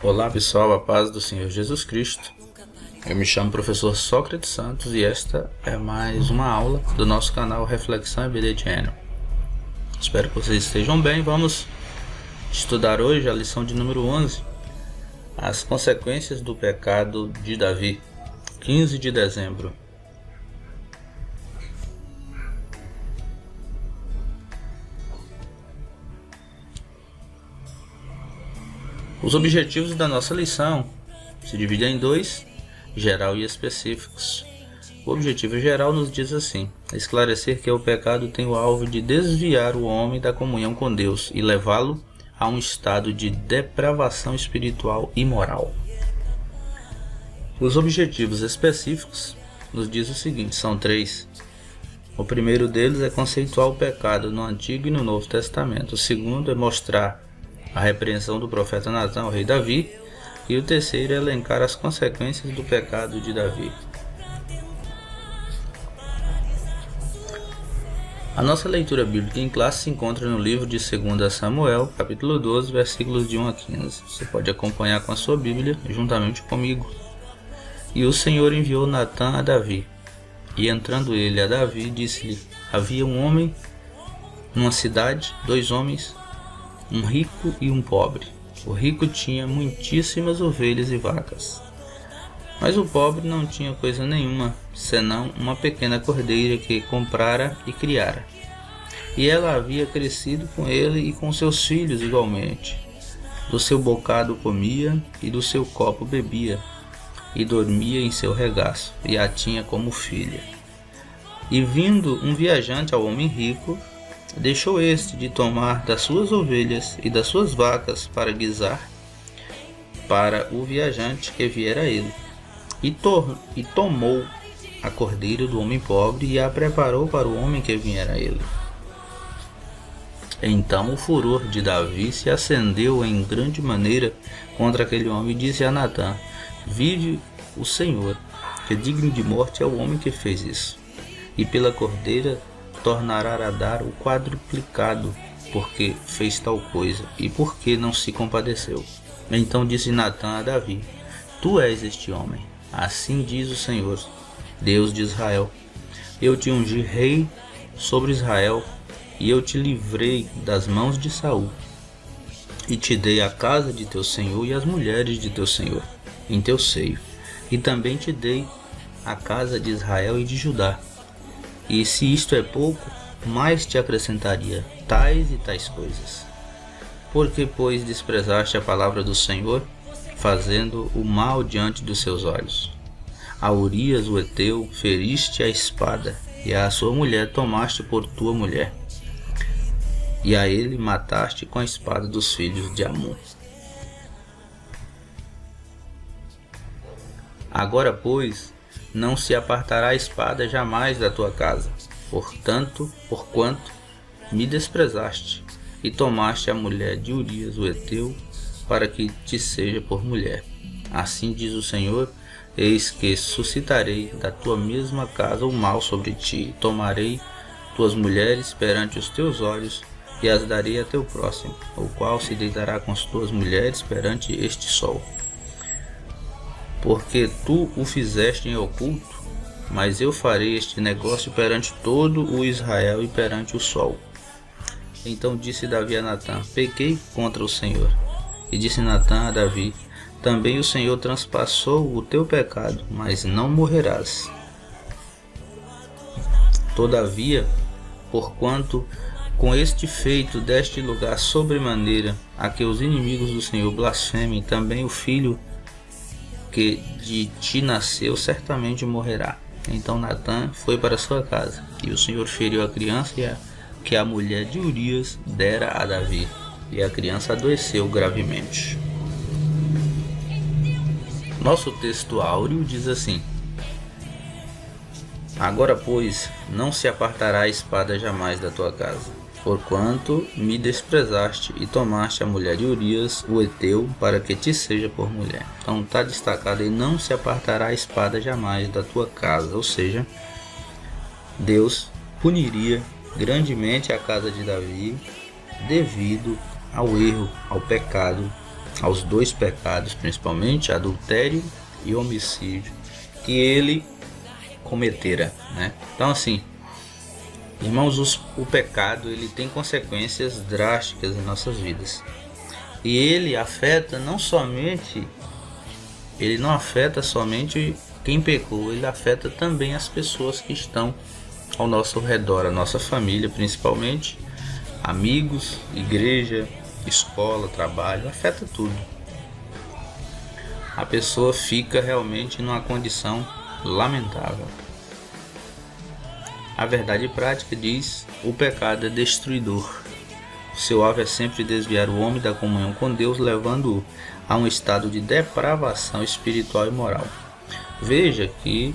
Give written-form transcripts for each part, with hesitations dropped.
Olá pessoal, a paz do Senhor Jesus Cristo. Eu me chamo professor Sócrates Santos e esta é mais uma aula do nosso canal Reflexão EBD Channel. Espero que vocês estejam bem. Vamos estudar hoje a lição de número 11, as consequências do pecado de Davi, 15 de dezembro. Os objetivos da nossa lição se dividem em dois, geral e específicos. O objetivo geral nos diz assim: esclarecer que o pecado tem o alvo de desviar o homem da comunhão com Deus e levá-lo a um estado de depravação espiritual e moral. Os objetivos específicos nos diz o seguinte, são três. O primeiro deles é conceituar o pecado no Antigo e no Novo Testamento. O segundo é mostrar a repreensão do profeta Natã ao rei Davi, e o terceiro é elencar as consequências do pecado de Davi. A nossa leitura bíblica em classe se encontra no livro de 2 Samuel, capítulo 12, versículos de 1 a 15. Você pode acompanhar com a sua Bíblia juntamente comigo. E o Senhor enviou Natã a Davi, e entrando ele a Davi, disse-lhe: havia um homem numa cidade, dois homens, um rico e um pobre. O rico tinha muitíssimas ovelhas e vacas, mas o pobre não tinha coisa nenhuma, senão uma pequena cordeira que comprara e criara. E ela havia crescido com ele e com seus filhos igualmente. Do seu bocado comia e do seu copo bebia, e dormia em seu regaço, e a tinha como filha. E vindo um viajante ao homem rico, deixou este de tomar das suas ovelhas e das suas vacas para guisar para o viajante que viera a ele, e tomou a cordeira do homem pobre e a preparou para o homem que viera a ele. Então o furor de Davi se acendeu em grande maneira contra aquele homem e disse a Natã: vive o Senhor, que digno de morte é o homem que fez isso, e pela cordeira tornará a dar o quadruplicado, porque fez tal coisa, e porque não se compadeceu. Então disse Natã a Davi: tu és este homem. Assim diz o Senhor, Deus de Israel: eu te ungi rei sobre Israel, e eu te livrei das mãos de Saul, e te dei a casa de teu senhor e as mulheres de teu senhor em teu seio, e também te dei a casa de Israel e de Judá. E se isto é pouco, mais te acrescentaria tais e tais coisas. Porque, pois, desprezaste a palavra do Senhor, fazendo o mal diante dos seus olhos? A Urias, o Heteu, feriste a espada, e a sua mulher tomaste por tua mulher, e a ele mataste com a espada dos filhos de Amon. Agora, pois, não se apartará a espada jamais da tua casa, porquanto me desprezaste, e tomaste a mulher de Urias o Heteu, para que te seja por mulher. Assim diz o Senhor: eis que suscitarei da tua mesma casa o mal sobre ti, e tomarei tuas mulheres perante os teus olhos, e as darei a teu próximo, o qual se deitará com as tuas mulheres perante este sol. Porque tu o fizeste em oculto, mas eu farei este negócio perante todo o Israel e perante o sol. Então disse Davi a Natã: pequei contra o Senhor. E disse Natã a Davi: também o Senhor transpassou o teu pecado, mas não morrerás. Todavia, porquanto com este feito deste lugar sobremaneira a que os inimigos do Senhor blasfemem, também o filho que de ti nasceu certamente morrerá. Então Natã foi para sua casa, e o Senhor feriu a criança que a mulher de Urias dera a Davi, e a criança adoeceu gravemente. Nosso texto áureo diz assim: agora, pois, não se apartará a espada jamais da tua casa, porquanto me desprezaste e tomaste a mulher de Urias o Heteu, para que te seja por mulher. Então está destacado aí: não se apartará a espada jamais da tua casa, ou seja, Deus puniria grandemente a casa de Davi devido ao erro, ao pecado aos dois pecados, principalmente adultério e homicídio, que ele cometera, né? Então, assim, irmãos, o pecado ele tem consequências drásticas em nossas vidas, e ele não afeta somente quem pecou, ele afeta também as pessoas que estão ao nosso redor, a nossa família principalmente, amigos, igreja, escola, trabalho, afeta tudo. A pessoa fica realmente numa condição lamentável. A verdade prática diz: o pecado é destruidor. O seu alvo é sempre desviar o homem da comunhão com Deus, levando-o a um estado de depravação espiritual e moral. Veja que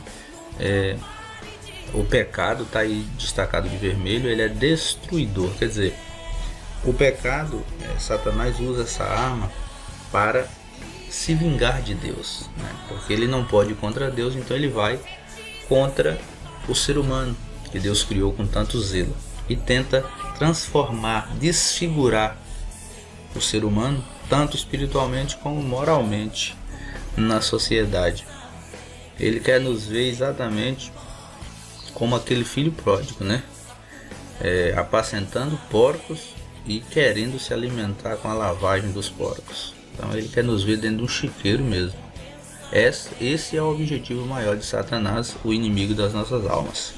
o pecado está aí destacado de vermelho, ele é destruidor. Quer dizer, o pecado, Satanás usa essa arma para se vingar de Deus, né? Porque ele não pode ir contra Deus, então ele vai contra o ser humano que Deus criou com tanto zelo e tenta transformar, desfigurar o ser humano, tanto espiritualmente como moralmente, na sociedade. Ele quer nos ver exatamente como aquele filho pródigo, né? Apacentando porcos e querendo se alimentar com a lavagem dos porcos. Então ele quer nos ver dentro de um chiqueiro mesmo. Esse é o objetivo maior de Satanás, o inimigo das nossas almas.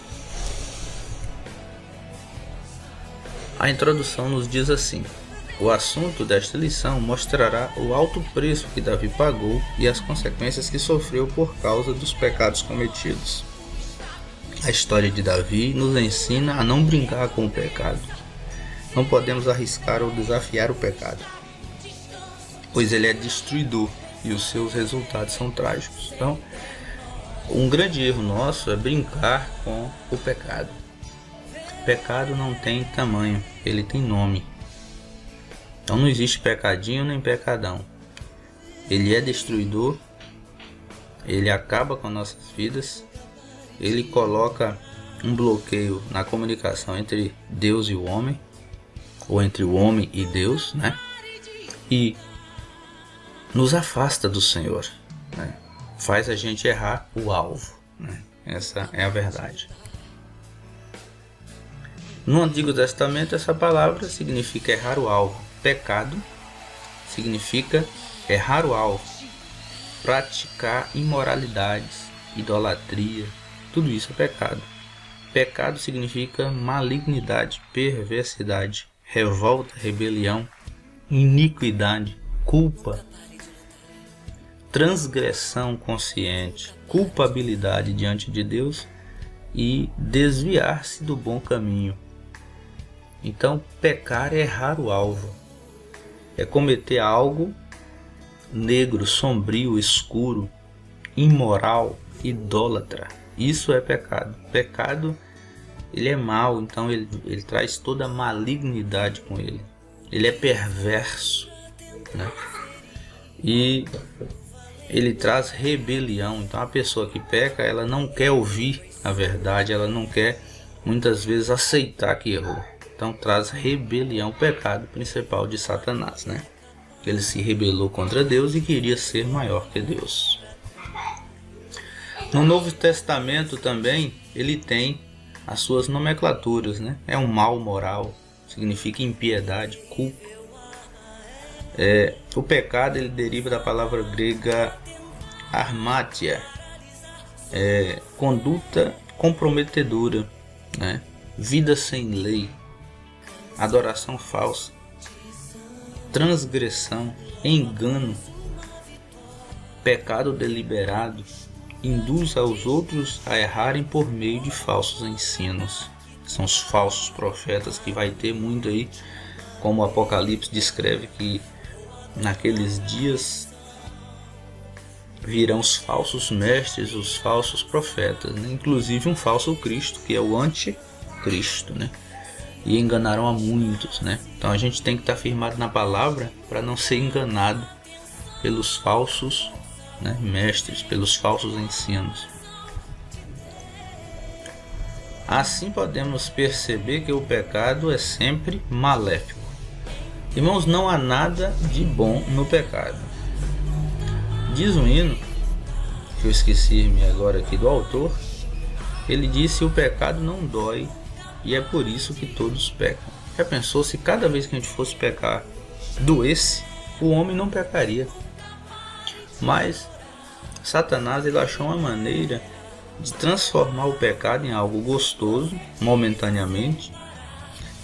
A introdução nos diz assim: o assunto desta lição mostrará o alto preço que Davi pagou e as consequências que sofreu por causa dos pecados cometidos. A história de Davi nos ensina a não brincar com o pecado. Não podemos arriscar ou desafiar o pecado, pois ele é destruidor e os seus resultados são trágicos. Então, um grande erro nosso é brincar com o pecado. Pecado não tem tamanho, ele tem nome. Então não existe pecadinho nem pecadão. Ele é destruidor, ele acaba com nossas vidas, ele coloca um bloqueio na comunicação entre Deus e o homem, ou entre o homem e Deus, né? E nos afasta do Senhor, né? Faz a gente errar o alvo, né? Essa é a verdade. No Antigo Testamento, essa palavra significa errar o alvo. Pecado significa errar o alvo, praticar imoralidades, idolatria, tudo isso é pecado. Pecado significa malignidade, perversidade, revolta, rebelião, iniquidade, culpa, transgressão consciente, culpabilidade diante de Deus e desviar-se do bom caminho. Então, pecar é errar o alvo, é cometer algo negro, sombrio, escuro, imoral, idólatra. Isso é pecado. Pecado, ele é mau, então ele traz toda a malignidade com ele. Ele é perverso, né? E ele traz rebelião. Então a pessoa que peca, ela não quer ouvir a verdade, ela não quer muitas vezes aceitar que errou. Então traz rebelião, o pecado principal de Satanás, né? Ele se rebelou contra Deus e queria ser maior que Deus. No Novo Testamento também ele tem as suas nomenclaturas, né? É um mal moral, significa impiedade, culpa. O pecado ele deriva da palavra grega armatia, conduta comprometedora, né? Vida sem lei, adoração falsa, transgressão, engano, pecado deliberado, induz aos outros a errarem por meio de falsos ensinos. São os falsos profetas que vai ter muito aí, como o Apocalipse descreve que naqueles dias virão os falsos mestres, os falsos profetas, né? Inclusive um falso Cristo, que é o anticristo, né? E enganarão a muitos, né? Então a gente tem que estar firmado na palavra para não ser enganado pelos falsos, né, mestres, pelos falsos ensinos. Assim podemos perceber que o pecado é sempre maléfico. Irmãos, não há nada de bom no pecado. Diz um hino, que eu esqueci-me agora aqui do autor, ele disse: o pecado não dói e é por isso que todos pecam. Já pensou se cada vez que a gente fosse pecar doesse, o homem não pecaria? Mas Satanás, ele achou uma maneira de transformar o pecado em algo gostoso, momentaneamente,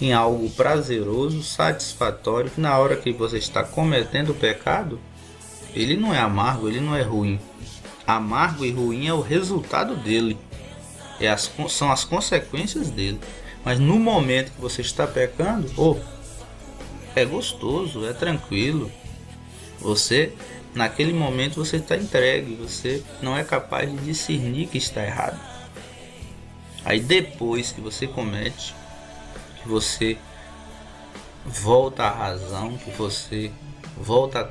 em algo prazeroso, satisfatório, que na hora que você está cometendo o pecado, ele não é amargo, ele não é ruim. Amargo e ruim é o resultado dele, são as consequências dele. Mas no momento que você está pecando, é gostoso, é tranquilo. Naquele momento você está entregue, você não é capaz de discernir que está errado. Aí depois que você comete, que você volta à razão, que você volta à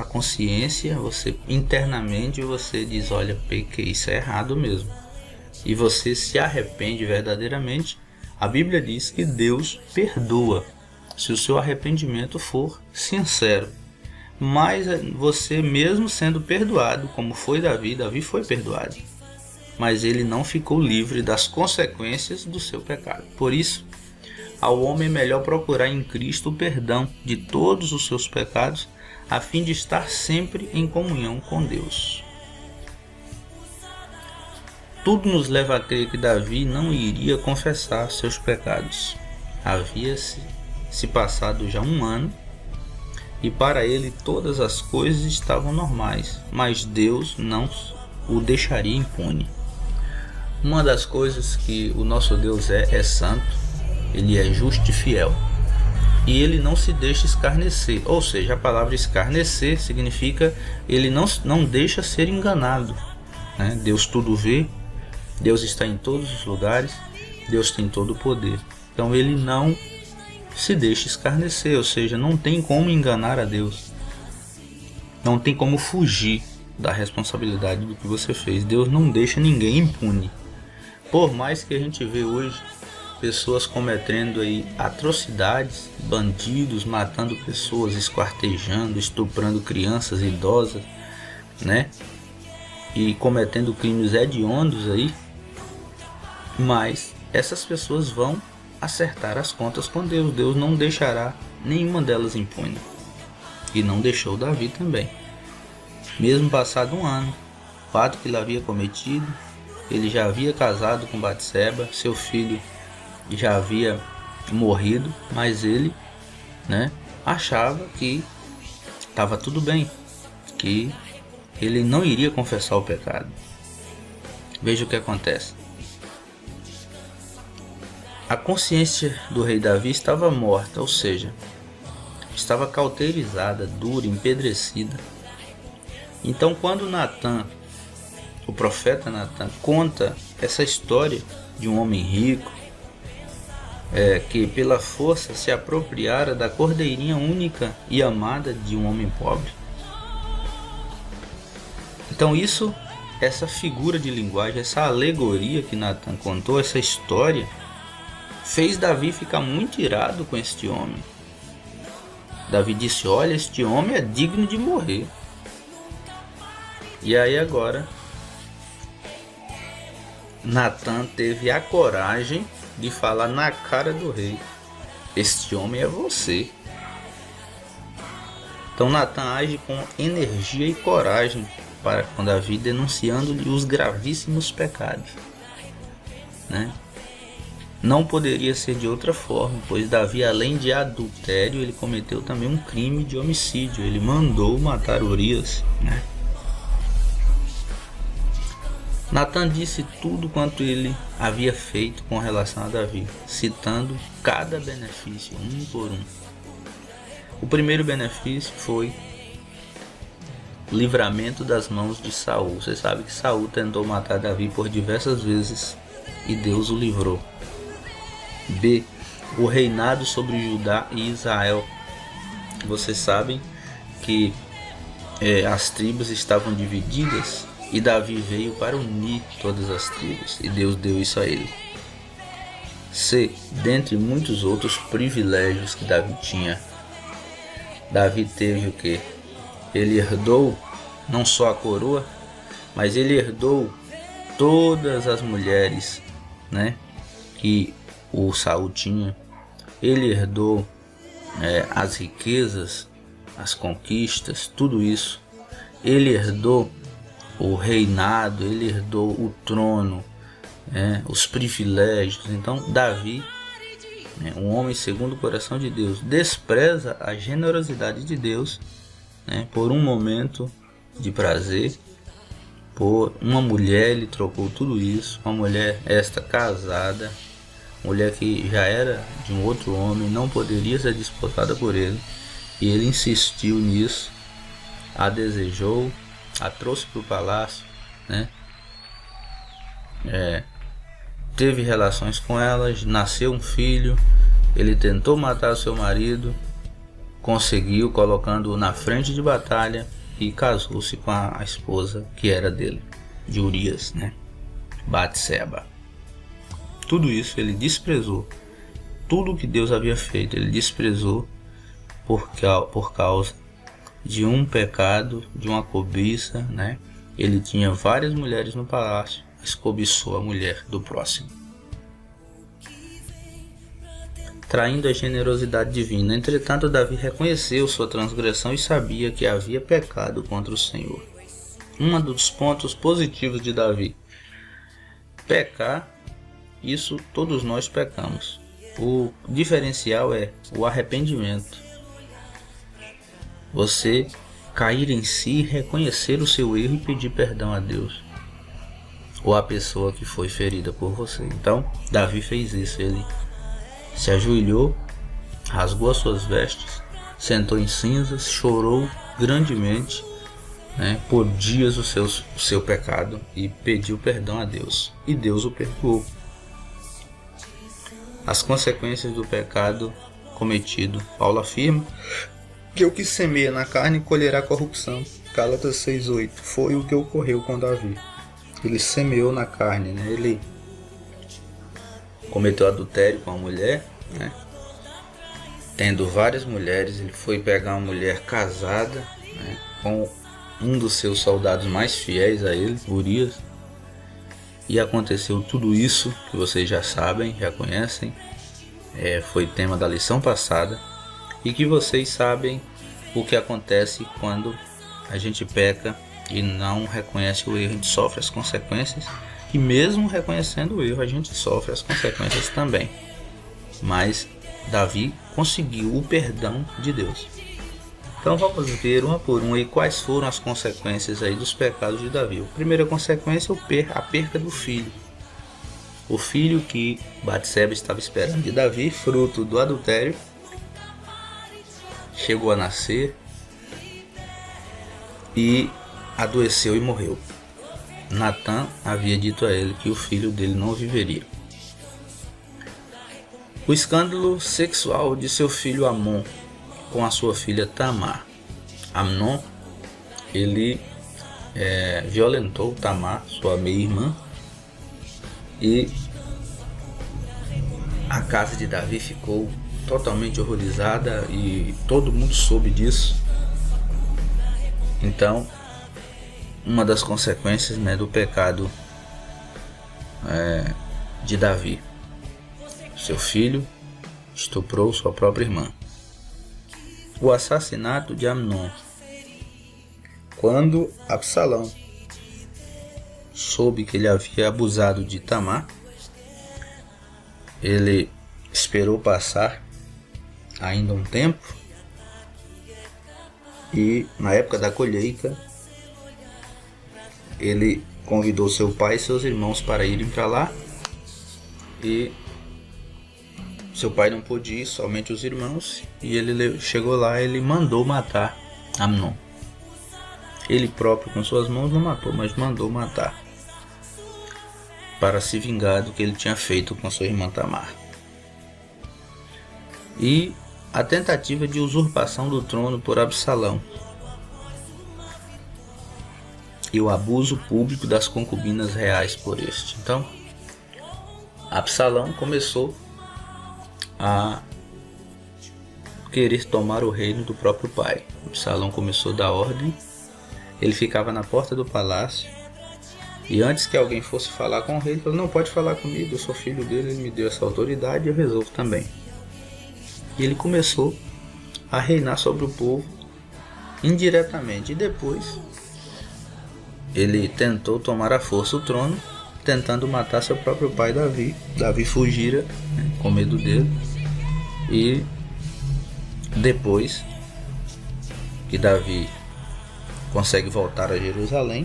consciência, você internamente você diz: olha, pequei, isso é errado mesmo. E você se arrepende verdadeiramente. A Bíblia diz que Deus perdoa se o seu arrependimento for sincero. Mas você, mesmo sendo perdoado, como foi Davi foi perdoado, mas ele não ficou livre das consequências do seu pecado. Por isso, ao homem é melhor procurar em Cristo o perdão de todos os seus pecados, a fim de estar sempre em comunhão com Deus. Tudo nos leva a crer que Davi não iria confessar seus pecados. Havia-se passado já 1 ano, e para ele todas as coisas estavam normais, mas Deus não o deixaria impune. Uma das coisas que o nosso Deus é santo, ele é justo e fiel, e ele não se deixa escarnecer. Ou seja, a palavra escarnecer significa ele não deixa ser enganado, né? Deus tudo vê, Deus está em todos os lugares, Deus tem todo o poder. Então ele não se deixa escarnecer, ou seja, não tem como enganar a Deus, não tem como fugir da responsabilidade do que você fez. Deus não deixa ninguém impune. Por mais que a gente vê hoje pessoas cometendo aí atrocidades, bandidos matando pessoas, esquartejando, estuprando crianças, idosas, né? E cometendo crimes hediondos aí, mas essas pessoas vão acertar as contas com Deus. Deus não deixará nenhuma delas impune. E não deixou Davi também. Mesmo passado 1 ano, o fato que ele havia cometido, ele já havia casado com Batseba, seu filho já havia morrido, mas ele, achava que estava tudo bem, que ele não iria confessar o pecado. Veja o que acontece. A consciência do rei Davi estava morta, ou seja, estava cauterizada, dura, empedrecida. Então, quando Natan, o profeta Natan, conta essa história de um homem rico, que pela força se apropriara da cordeirinha única e amada de um homem pobre. Então essa figura de linguagem, essa alegoria que Natan contou, essa história, fez Davi ficar muito irado com este homem. Davi disse: olha, este homem é digno de morrer. E aí agora Natan teve a coragem de falar na cara do rei: este homem é você. Então Natan age com energia e coragem para com Davi, denunciando-lhe os gravíssimos pecados, Não poderia ser de outra forma, pois Davi, além de adultério, ele cometeu também um crime de homicídio. Ele mandou matar Urias, Natan disse tudo quanto ele havia feito com relação a Davi, citando cada benefício, um por um. O primeiro benefício foi o livramento das mãos de Saul. Você sabe que Saul tentou matar Davi por diversas vezes e Deus o livrou. B. O reinado sobre Judá e Israel. Vocês sabem que as tribos estavam divididas e Davi veio para unir todas as tribos, e Deus deu isso a ele. C. Dentre muitos outros privilégios que Davi tinha, Davi teve o que? Ele herdou não só a coroa, mas ele herdou todas as mulheres, né, que o Saul tinha. Ele herdou as riquezas, as conquistas, tudo isso. Ele herdou o reinado, ele herdou o trono, os privilégios. Então Davi, um homem segundo o coração de Deus, despreza a generosidade de Deus, por um momento de prazer. Por uma mulher, ele trocou tudo isso. Uma mulher esta casada, mulher que já era de um outro homem, não poderia ser desposada por ele, e ele insistiu nisso, a desejou, a trouxe para o palácio, teve relações com ela, nasceu um filho. Ele tentou matar seu marido, conseguiu, colocando-o na frente de batalha, e casou-se com a esposa que era dele, de Urias, Batseba. Tudo isso ele desprezou. Tudo que Deus havia feito ele desprezou por causa de um pecado, de uma cobiça, Ele tinha várias mulheres no palácio, mas cobiçou a mulher do próximo, traindo a generosidade divina. Entretanto, Davi reconheceu sua transgressão e sabia que havia pecado contra o Senhor. Um dos pontos positivos de Davi: pecar, isso todos nós pecamos. O diferencial é o arrependimento. Você cair em si, reconhecer o seu erro e pedir perdão a Deus, ou a pessoa que foi ferida por você. Então, Davi fez isso. Ele se ajoelhou, rasgou as suas vestes, sentou em cinzas, chorou grandemente, por dias o seu pecado, e pediu perdão a Deus. E Deus o perdoou. As consequências do pecado cometido. Paulo afirma que o que semeia na carne colherá corrupção. Gálatas 6:8. Foi o que ocorreu com Davi. Ele semeou na carne, ele cometeu adultério com a mulher, tendo várias mulheres. Ele foi pegar uma mulher casada, com um dos seus soldados mais fiéis a ele, Urias, e aconteceu tudo isso que vocês já sabem, já conhecem, foi tema da lição passada, e que vocês sabem o que acontece quando a gente peca e não reconhece o erro. A gente sofre as consequências. E mesmo reconhecendo o erro, a gente sofre as consequências também. Mas Davi conseguiu o perdão de Deus. Então vamos ver uma por uma aí quais foram as consequências aí dos pecados de Davi. A primeira consequência é a perca do filho. O filho que Batseba estava esperando de Davi, fruto do adultério, chegou a nascer e adoeceu e morreu. Natã havia dito a ele que o filho dele não viveria. O escândalo sexual de seu filho Amnon com a sua filha Tamar. Amnon, ele violentou Tamar, sua meia-irmã, e a casa de Davi ficou totalmente horrorizada e todo mundo soube disso. Então, uma das consequências do pecado de Davi: seu filho estuprou sua própria irmã. O assassinato de Amnon. Quando Absalão soube que ele havia abusado de Tamar, ele esperou passar ainda um tempo, e na época da colheita ele convidou seu pai e seus irmãos para irem para lá, e seu pai não pôde ir, somente os irmãos, e ele chegou lá, ele mandou matar Amnon. Ele próprio com suas mãos não matou, mas mandou matar, para se vingar do que ele tinha feito com sua irmã Tamar. E a tentativa de usurpação do trono por Absalão, e o abuso público das concubinas reais por este. Então, Absalão começou a querer tomar o reino do próprio pai. Absalão começou a dar ordem. Ele ficava na porta do palácio, e antes que alguém fosse falar com o rei, ele falou: não, pode falar comigo, eu sou filho dele, ele me deu essa autoridade, eu resolvo também. E ele começou a reinar sobre o povo indiretamente, e depois ele tentou tomar à força o trono, tentando matar seu próprio pai Davi. Davi fugira, né, com medo dele, e depois que Davi consegue voltar a Jerusalém,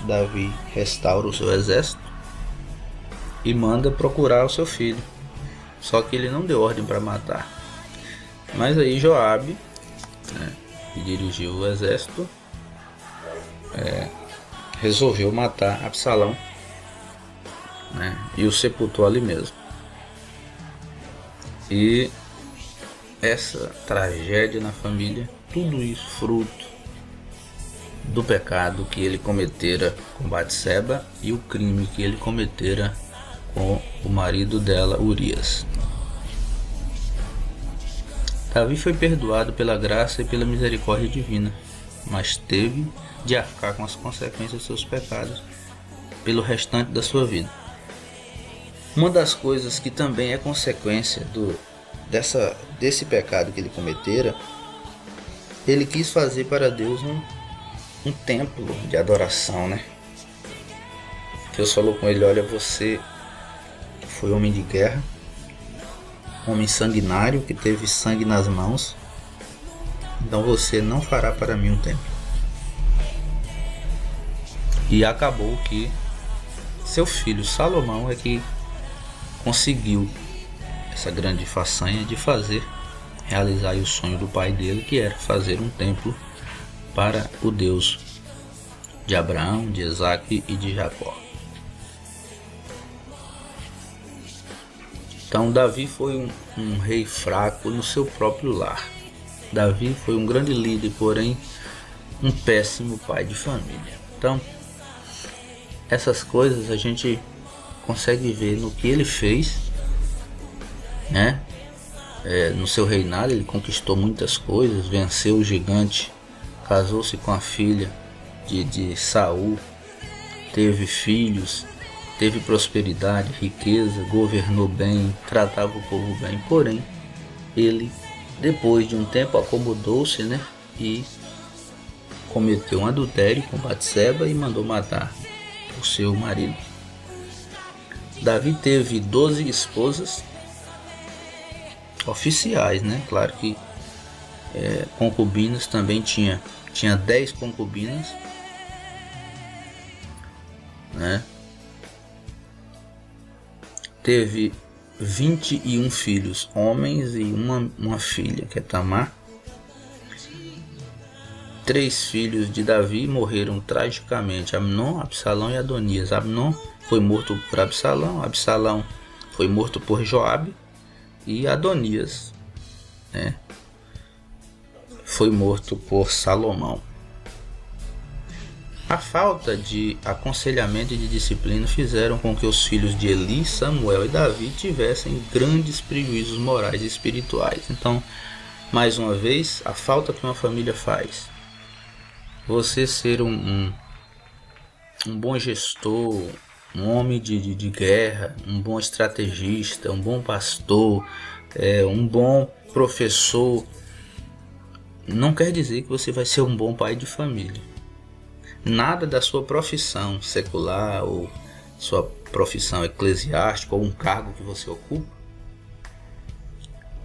Davi restaura o seu exército e manda procurar o seu filho. Só que ele não deu ordem para matar. Mas aí Joabe, né, que dirigiu o exército, resolveu matar Absalão, né, e o sepultou ali mesmo. E essa tragédia na família, tudo isso fruto do pecado que ele cometera com Batseba e o crime que ele cometera com o marido dela, Urias. Davi foi perdoado pela graça e pela misericórdia divina, mas teve de arcar com as consequências dos seus pecados pelo restante da sua vida. Uma das coisas que também é consequência desse pecado que ele cometera, ele quis fazer para Deus um templo de adoração, né? Deus falou com ele: olha, você foi homem de guerra, homem sanguinário que teve sangue nas mãos, então você não fará para mim um templo. E acabou que seu filho Salomão é que conseguiu essa grande façanha de realizar o sonho do pai dele, que era fazer um templo para o Deus de Abraão, de Isaac e de Jacó. Então Davi foi um rei fraco no seu próprio lar. Davi foi um grande líder, porém um péssimo pai de família. Então essas coisas a gente consegue ver no que ele fez, né? No seu reinado ele conquistou muitas coisas, venceu o gigante, casou-se com a filha de Saul, teve filhos, teve prosperidade, riqueza, governou bem, tratava o povo bem. Porém, ele, depois de um tempo, acomodou-se, né, e cometeu um adultério com Batseba e mandou matar o seu marido. Davi teve 12 esposas oficiais, né? Claro que concubinas também tinha 10 concubinas, né? Teve 21 filhos homens e uma filha, que é Tamar. 3 filhos de Davi morreram tragicamente: Amnon, Absalão e Adonias. Amnon foi morto por Absalão, Absalão foi morto por Joabe, e Adonias, né, foi morto por Salomão. A falta de aconselhamento e de disciplina fizeram com que os filhos de Eli, Samuel e Davi tivessem grandes prejuízos morais e espirituais. Então, mais uma vez, a falta que uma família faz. Você ser um bom gestor, um homem de guerra, um bom estrategista, um bom pastor, um bom professor, não quer dizer que você vai ser um bom pai de família. Nada da sua profissão secular ou sua profissão eclesiástica ou um cargo que você ocupa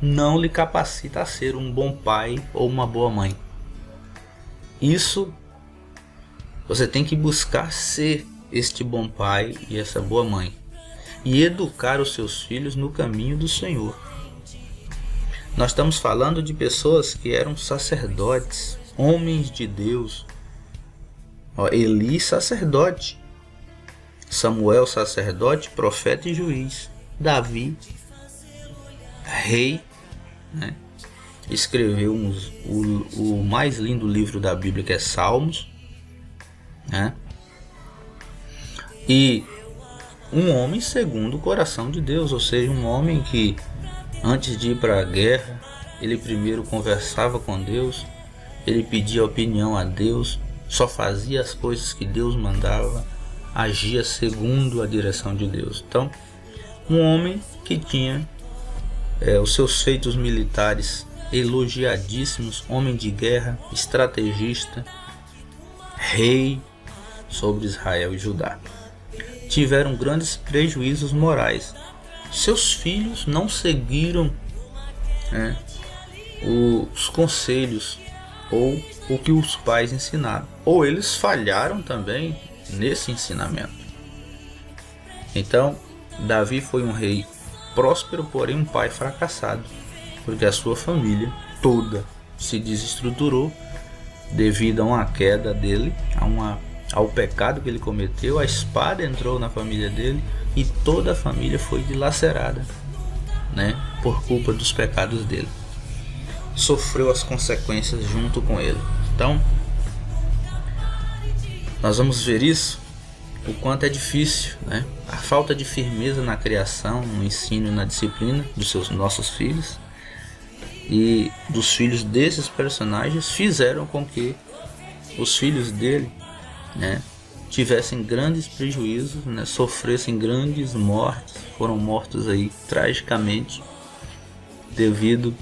não lhe capacita a ser um bom pai ou uma boa mãe. Isso você tem que buscar ser este bom pai e essa boa mãe e educar os seus filhos no caminho do Senhor. Nós estamos falando de pessoas que eram sacerdotes, homens de Deus. Eli, sacerdote; Samuel, sacerdote, profeta e juiz; Davi, rei, né? Escreveu o mais lindo livro da Bíblia, que é Salmos, né? E um homem segundo o coração de Deus, ou seja, um homem que antes de ir para a guerra, ele primeiro conversava com Deus, ele pedia opinião a Deus, só fazia as coisas que Deus mandava, agia segundo a direção de Deus. Então, um homem que tinha os seus feitos militares elogiadíssimos, homem de guerra, estrategista, rei sobre Israel e Judá. Tiveram grandes prejuízos morais. Seus filhos não seguiram os conselhos ou o que os pais ensinaram, ou eles falharam também nesse ensinamento. Então, Davi foi um rei próspero, porém um pai fracassado, porque a sua família toda se desestruturou devido a uma queda dele, ao pecado que ele cometeu. A espada entrou na família dele e toda a família foi dilacerada, por culpa dos pecados dele. Sofreu as consequências junto com ele. Então, nós vamos ver isso, o quanto é difícil, a falta de firmeza na criação, no ensino e na disciplina dos nossos filhos e dos filhos desses personagens fizeram com que os filhos dele tivessem grandes prejuízos, sofressem grandes mortes, foram mortos aí tragicamente devido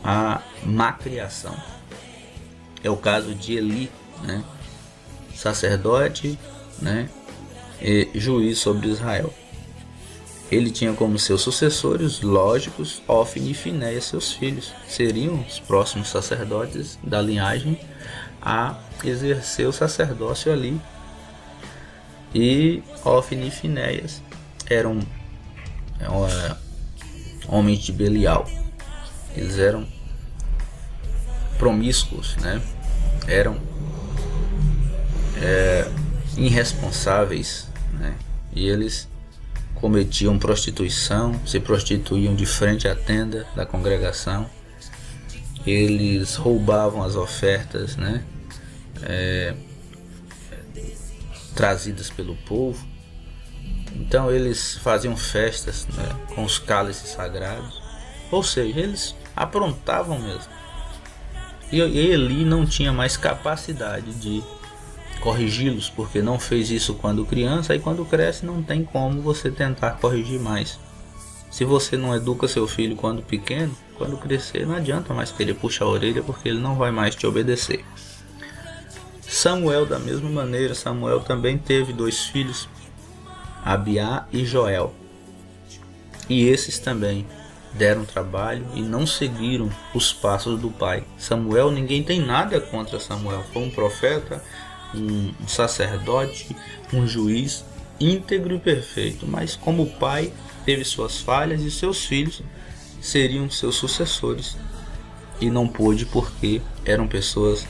à má criação. É o caso de Eli, sacerdote, e juiz sobre Israel. Ele tinha como seus sucessores lógicos Ofni e Finéias, seus filhos, seriam os próximos sacerdotes da linhagem a exercer o sacerdócio ali. E Ofni e Finéias eram homens de Belial. Eles eram promíscuos, eram irresponsáveis, e eles cometiam prostituição, se prostituíam de frente à tenda da congregação. Eles roubavam as ofertas, trazidas pelo povo. Então eles faziam festas, com os cálices sagrados, ou seja, eles aprontavam mesmo. E Eli não tinha mais capacidade de corrigi-los, porque não fez isso quando criança, e quando cresce não tem como você tentar corrigir mais. Se você não educa seu filho quando pequeno, quando crescer não adianta mais querer puxar a orelha, porque ele não vai mais te obedecer. Samuel, da mesma maneira, Samuel também teve 2 filhos, Abiá e Joel, e esses também deram trabalho e não seguiram os passos do pai. Samuel, ninguém tem nada contra Samuel, foi um profeta, um sacerdote, um juiz íntegro e perfeito, mas como pai teve suas falhas e seus filhos seriam seus sucessores, e não pôde porque eram pessoas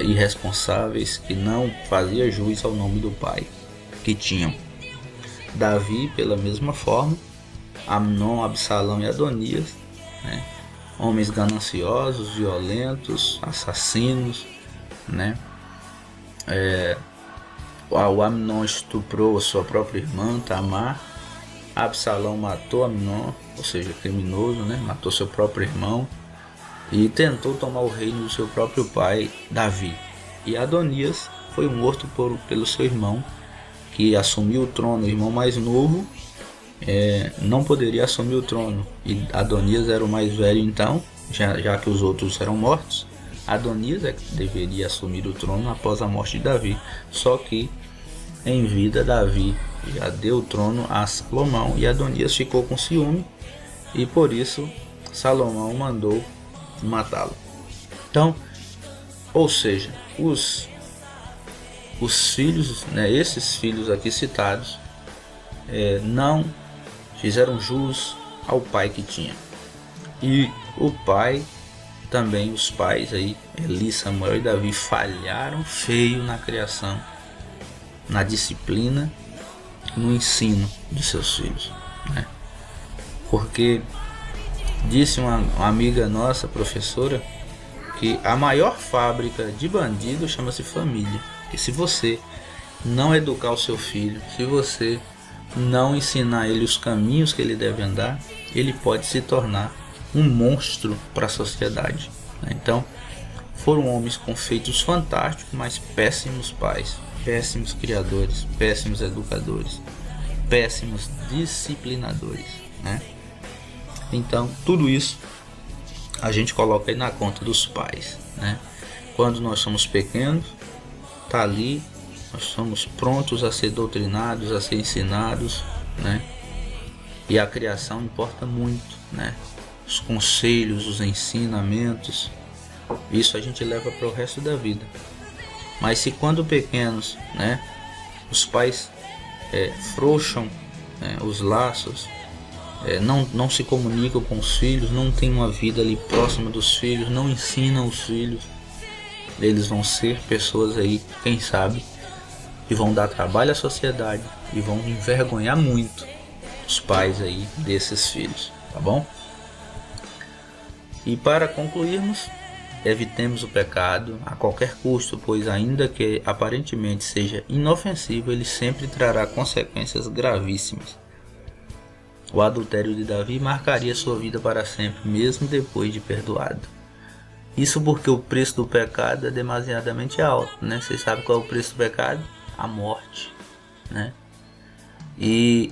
irresponsáveis que não faziam jus ao nome do pai que tinham. Davi, pela mesma forma, Amnon, Absalão e Adonias, homens gananciosos, violentos, assassinos, o Amnon estuprou a sua própria irmã Tamar. Absalão matou Amnon, ou seja, criminoso, matou seu próprio irmão e tentou tomar o reino do seu próprio pai Davi. E Adonias foi morto pelo seu irmão, que assumiu o trono. O irmão mais novo não poderia assumir o trono, e Adonias era o mais velho, então já que os outros eram mortos, Adonias é que deveria assumir o trono após a morte de Davi. Só que em vida Davi já deu o trono a Salomão, e Adonias ficou com ciúme, e por isso Salomão mandou matá-lo. Então, ou seja, os filhos, esses filhos aqui citados, não fizeram jus ao pai que tinha. E o pai também, os pais aí, Eli, Samuel e Davi, falharam feio na criação, na disciplina, no ensino de seus filhos, Porque disse uma amiga nossa, professora, que a maior fábrica de bandido chama-se família. E se você não educar o seu filho, se você não ensinar ele os caminhos que ele deve andar, ele pode se tornar um monstro para a sociedade. Então, foram homens com feitos fantásticos, mas péssimos pais, péssimos criadores, péssimos educadores, péssimos disciplinadores, né? Então, tudo isso a gente coloca aí na conta dos pais, né? Quando nós somos pequenos, tá ali, nós somos prontos a ser doutrinados, a ser ensinados, né? E a criação importa muito, né? Os conselhos, os ensinamentos, isso a gente leva para o resto da vida. Mas se quando pequenos, né, os pais frouxam, né, os laços, não se comunicam com os filhos, não tem uma vida ali próxima dos filhos, não ensinam os filhos, eles vão ser pessoas aí, quem sabe, que vão dar trabalho à sociedade e vão envergonhar muito os pais aí desses filhos, tá bom? E para concluirmos, evitemos o pecado a qualquer custo, pois ainda que aparentemente seja inofensivo, ele sempre trará consequências gravíssimas. O adultério de Davi marcaria sua vida para sempre, mesmo depois de perdoado. Isso porque o preço do pecado é demasiadamente alto, né? Vocês sabem qual é o preço do pecado? A morte, né? E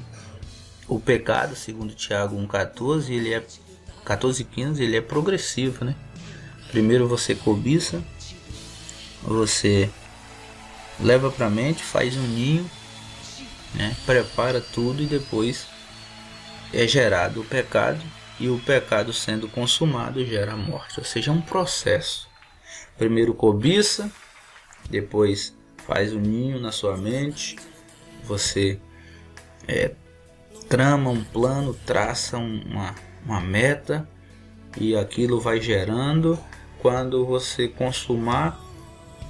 o pecado, segundo Tiago 1,14, 14,15, ele é progressivo, né? Primeiro você cobiça, você leva para a mente, faz um ninho, né? Prepara tudo e depois é gerado o pecado, e o pecado sendo consumado gera a morte, ou seja, é um processo. Primeiro cobiça, depois faz um ninho na sua mente, você trama um plano, traça uma meta, e aquilo vai gerando. Quando você consumar,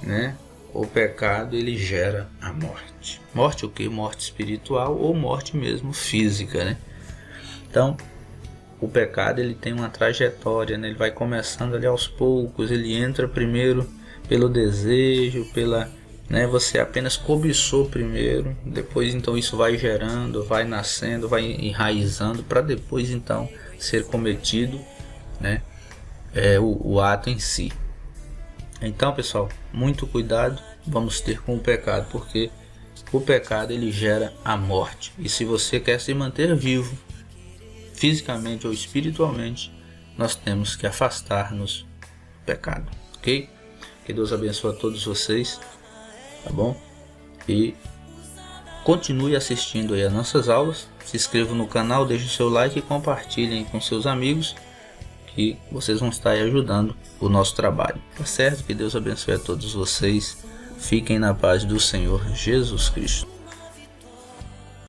né, o pecado, ele gera a morte. Morte o quê? Morte espiritual ou morte mesmo física, né? Então, o pecado, ele tem uma trajetória, né? Ele vai começando ali aos poucos, ele entra primeiro pelo desejo, né, você apenas cobiçou primeiro, depois então isso vai gerando, vai nascendo, vai enraizando, para depois então ser cometido, né, o ato em si. Então, pessoal, muito cuidado vamos ter com o pecado, porque o pecado, ele gera a morte, e se você quer se manter vivo fisicamente ou espiritualmente, nós temos que afastar-nos do pecado, ok? Que Deus abençoe a todos vocês, tá bom? E continue assistindo aí as nossas aulas, se inscreva no canal, deixe o seu like e compartilhem com seus amigos, que vocês vão estar aí ajudando o nosso trabalho, tá certo? Que Deus abençoe a todos vocês, fiquem na paz do Senhor Jesus Cristo.